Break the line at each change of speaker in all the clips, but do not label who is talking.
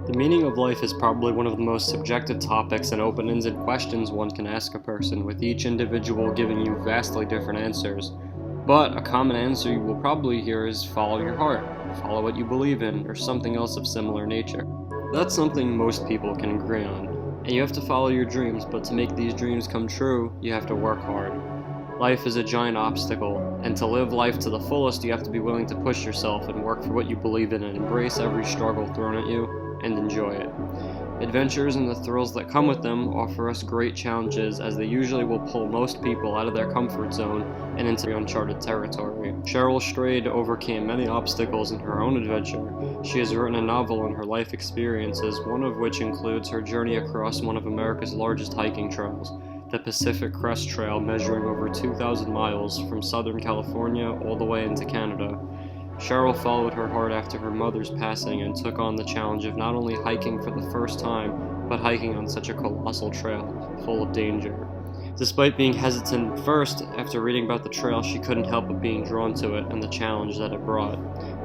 The meaning of life is probably one of the most subjective topics and open-ended questions one can ask a person, with each individual giving you vastly different answers. But a common answer you will probably hear is follow your heart, follow what you believe in, or something else of similar nature. That's something most people can agree on. And you have to follow your dreams, but to make these dreams come true, you have to work hard. Life is a giant obstacle, and to live life to the fullest, you have to be willing to push yourself and work for what you believe in and embrace every struggle thrown at you and enjoy it. Adventures and the thrills that come with them offer us great challenges, as they usually will pull most people out of their comfort zone and into uncharted territory. Cheryl Strayed overcame many obstacles in her own adventure. She has written a novel on her life experiences, one of which includes her journey across one of America's largest hiking trails, the Pacific Crest Trail, measuring over 2,000 miles from Southern California all the way into Canada. Cheryl followed her heart after her mother's passing and took on the challenge of not only hiking for the first time, but hiking on such a colossal trail, full of danger. Despite being hesitant at first, after reading about the trail, she couldn't help but being drawn to it and the challenge that it brought.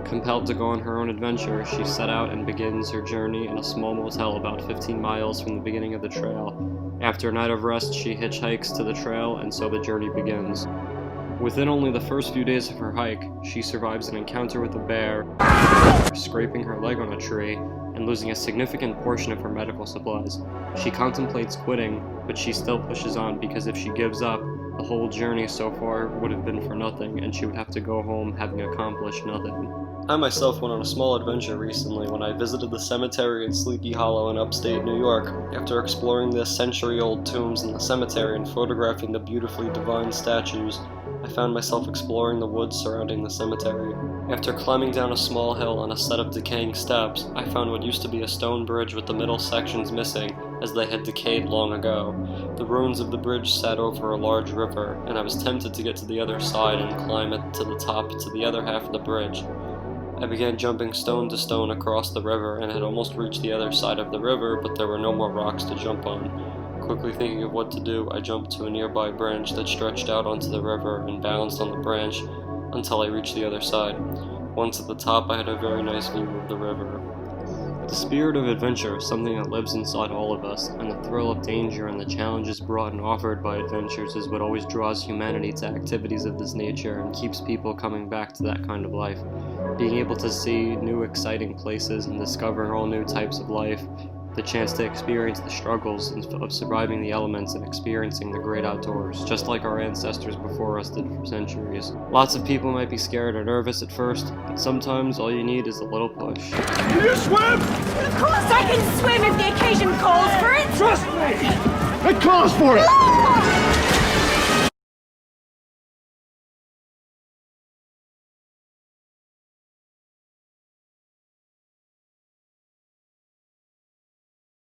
Compelled to go on her own adventure, she set out and begins her journey in a small motel about 15 miles from the beginning of the trail. After a night of rest, she hitchhikes to the trail, and so the journey begins. Within only the first few days of her hike, she survives an encounter with a bear, scraping her leg on a tree, and losing a significant portion of her medical supplies. She contemplates quitting, but she still pushes on because if she gives up, the whole journey so far would have been for nothing, and she would have to go home having accomplished nothing. I myself went on a small adventure recently when I visited the cemetery in Sleepy Hollow in upstate New York. After exploring the century-old tombs in the cemetery and photographing the beautifully divine statues, I found myself exploring the woods surrounding the cemetery. After climbing down a small hill on a set of decaying steps, I found what used to be a stone bridge with the middle sections missing, as they had decayed long ago. The ruins of the bridge sat over a large river, and I was tempted to get to the other side and climb it to the top to the other half of the bridge. I began jumping stone to stone across the river and had almost reached the other side of the river, but there were no more rocks to jump on. Quickly thinking of what to do, I jumped to a nearby branch that stretched out onto the river and balanced on the branch until I reached the other side. Once at the top, I had a very nice view of the river. The spirit of adventure is something that lives inside all of us, and the thrill of danger and the challenges brought and offered by adventures is what always draws humanity to activities of this nature and keeps people coming back to that kind of life. Being able to see new exciting places and discovering all new types of life, the chance to experience the struggles of surviving the elements and experiencing the great outdoors, just like our ancestors before us did for centuries. Lots of people might be scared or nervous at first, but sometimes all you need is a little push.
Can you swim?
Of course I can swim if the occasion calls for it!
Trust me! It calls for it!
Ah!